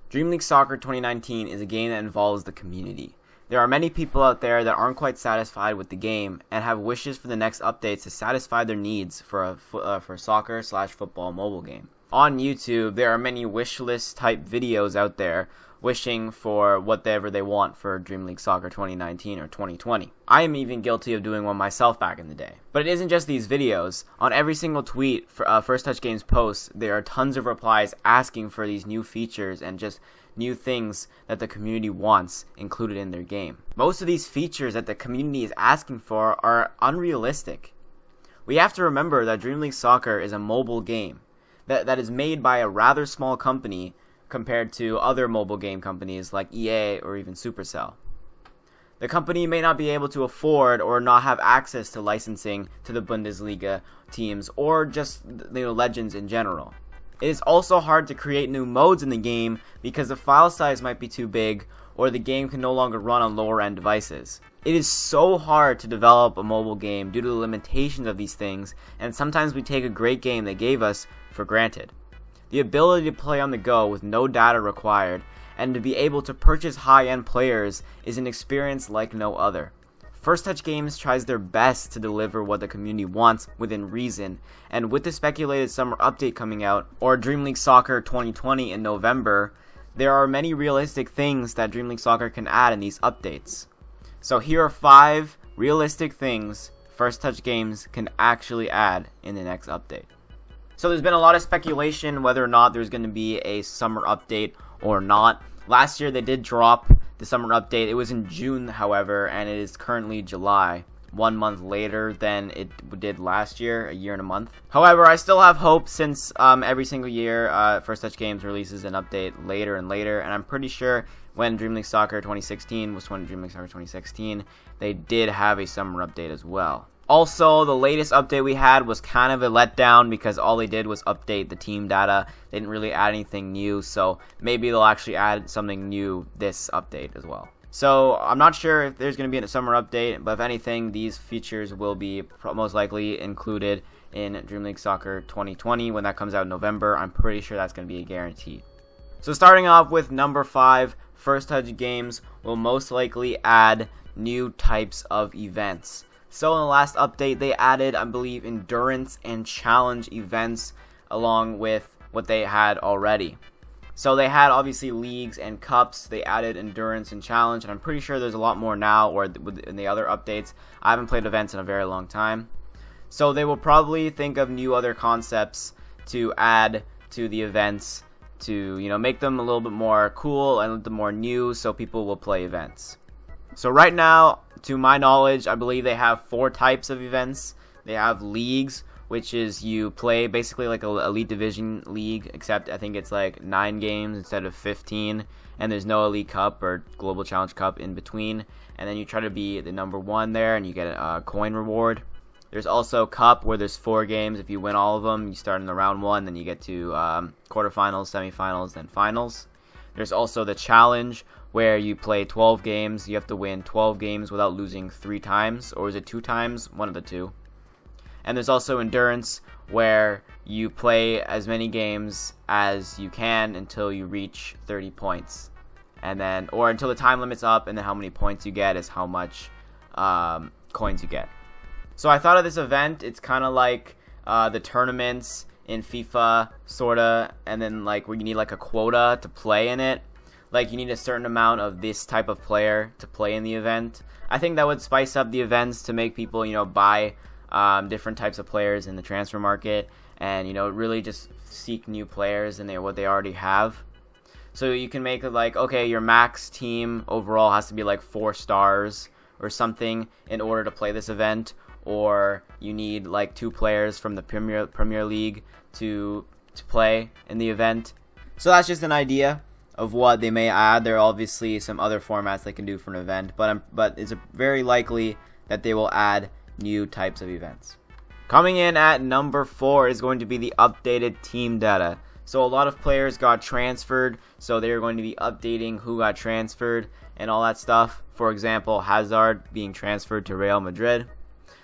Dream League Soccer 2019 is a game that involves the community. There are many people out there that aren't quite satisfied with the game and have wishes for the next updates to satisfy their needs for a soccer/football mobile game. On YouTube, there are many wish list type videos out there wishing for whatever they want for Dream League Soccer 2019 or 2020. I am even guilty of doing one myself back in the day. But it isn't just these videos. On every single tweet for First Touch Games posts, there are tons of replies asking for these new features and just new things that the community wants included in their game. Most of these features that the community is asking for are unrealistic. We have to remember that Dream League Soccer is a mobile game that is made by a rather small company compared to other mobile game companies like EA or even Supercell. The company may not be able to afford or not have access to licensing to the Bundesliga teams or just legends in general. It is also hard to create new modes in the game because the file size might be too big or the game can no longer run on lower end devices. It is so hard to develop a mobile game due to the limitations of these things, and sometimes we take a great game they gave us for granted. The ability to play on the go with no data required and to be able to purchase high-end players is an experience like no other. First Touch Games tries their best to deliver what the community wants within reason, and with the speculated summer update coming out, or Dream League Soccer 2020 in November, there are many realistic things that Dream League Soccer can add in these updates. So here are 5 realistic things First Touch Games can actually add in the next update. So there's been a lot of speculation whether or not there's going to be a summer update or not. Last year they did drop the summer update. It was in June, however, and it is currently July, 1 month later than it did last year, a year and a month. However, I still have hope since every single year First Touch Games releases an update later and later, and I'm pretty sure when Dream League Soccer 2016 was when Dream League Soccer 2016, they did have a summer update as well. Also, the latest update we had was kind of a letdown because all they did was update the team data. They didn't really add anything new, so maybe they'll actually add something new this update as well. So I'm not sure if there's going to be a summer update, but if anything, these features will be most likely included in Dream League Soccer 2020 when that comes out in November. I'm pretty sure that's going to be a guarantee. So starting off with number 5, First Touch Games will most likely add new types of events. So in the last update, they added, I believe, endurance and challenge events along with what they had already. So they had obviously leagues and cups. They added endurance and challenge, and I'm pretty sure there's a lot more now or in the other updates. I haven't played events in a very long time. So they will probably think of new other concepts to add to the events to, make them a little bit more cool and a little bit more new so people will play events. So right now, to my knowledge, I believe they have 4 types of events. They have leagues, which is you play basically like an Elite Division league, except I think it's like 9 games instead of 15, and there's no Elite Cup or Global Challenge Cup in between, and then you try to be the number 1 there, and you get a coin reward. There's also Cup, where there's 4 games. If you win all of them, you start in the round 1, then you get to quarterfinals, semifinals, then finals. There's also the Challenge, where you play 12 games. You have to win 12 games without losing 3 times, or is it 2 times? One of the 2. And there's also Endurance, where you play as many games as you can until you reach 30 points. And then, or until the time limit's up, and then how many points you get is how much coins you get. So I thought of this event, it's kind of like the tournaments in FIFA, sorta, and then like where you need like a quota to play in it. Like you need a certain amount of this type of player to play in the event. I think that would spice up the events to make people, buy different types of players in the transfer market and, really just seek new players in what they already have. So you can make it like, okay, your max team overall has to be like 4 stars or something in order to play this event, or you need like 2 players from the Premier League to play in the event. So that's just an idea of what they may add. There are obviously some other formats they can do for an event, but it's very likely that they will add new types of events. Coming in at number 4 is going to be the updated team data. So a lot of players got transferred, so they're going to be updating who got transferred and all that stuff. For example, Hazard being transferred to Real Madrid.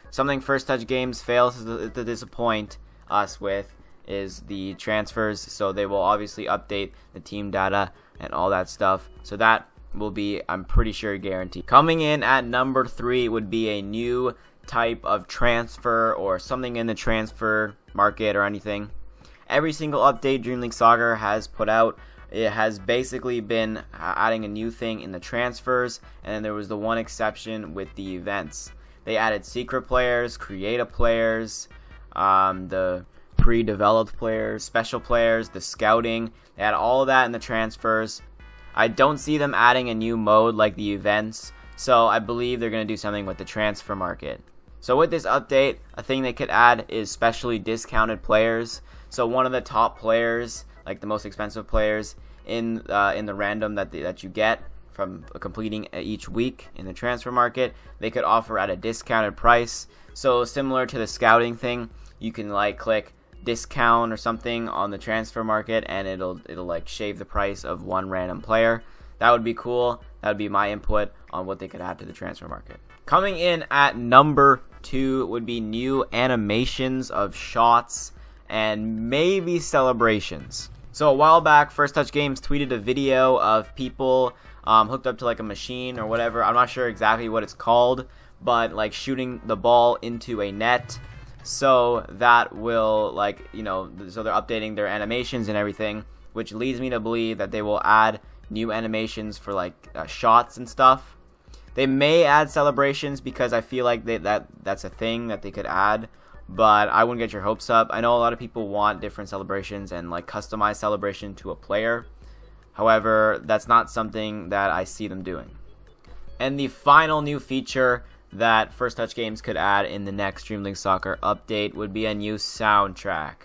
Something First Touch Games fails to disappoint us with is the transfers. So they will obviously update the team data and all that stuff. So that will be, I'm pretty sure, guaranteed. Coming in at number 3 would be a new type of transfer or something in the transfer market or anything. Every single update Dream League Soccer has put out, it has basically been adding a new thing in the transfers, and then there was the one exception with the events. They added secret players, creative players, the pre-developed players, special players, the scouting. They had all of that in the transfers. I don't see them adding a new mode like the events, so I believe they're going to do something with the transfer market. So with this update, a thing they could add is specially discounted players. So one of the top players, like the most expensive players in the random that you get from completing each week in the transfer market, they could offer at a discounted price. So similar to the scouting thing, you can like click discount or something on the transfer market, and it'll like shave the price of one random player. That would be cool. That would be my input on what they could add to the transfer market. Coming in at number 2 would be new animations of shots and maybe celebrations. So a while back, First Touch Games tweeted a video of people hooked up to like a machine or whatever. I'm not sure exactly what it's called, but like shooting the ball into a net. So that will like, so they're updating their animations and everything, which leads me to believe that they will add new animations for like shots and stuff. They may add celebrations because I feel like that's a thing that they could add, but I wouldn't get your hopes up. I know a lot of people want different celebrations and like customized celebration to a player. However, that's not something that I see them doing. And the final new feature that First Touch Games could add in the next Dream League Soccer update would be a new soundtrack.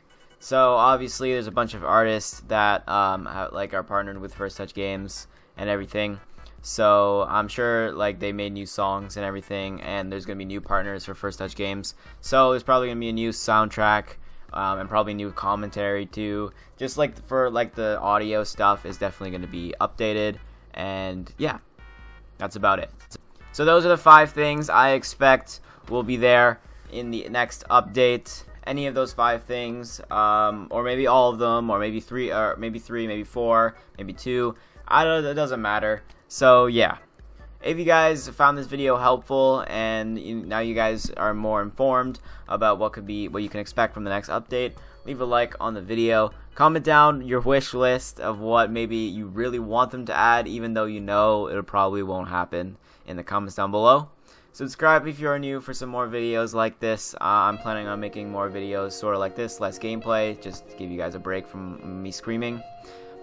So obviously there's a bunch of artists that are partnered with First Touch Games and everything. So I'm sure like they made new songs and everything, and there's going to be new partners for First Touch Games. So there's probably going to be a new soundtrack and probably new commentary too. Just like for like the audio stuff is definitely going to be updated. And yeah, that's about it. So those are the 5 things I expect will be there in the next update. Any of those 5 things, or maybe all of them, or maybe 3, maybe 4, maybe 2. I don't know, it doesn't matter. So yeah, if you guys found this video helpful and now you guys are more informed about what you can expect from the next update, leave a like on the video. Comment down your wish list of what maybe you really want them to add, even though you know it probably won't happen, in the comments down below. Subscribe if you're new for some more videos like this. I'm planning on making more videos sort of like this, less gameplay, just to give you guys a break from me screaming.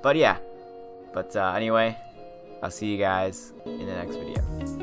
But yeah, anyway, I'll see you guys in the next video.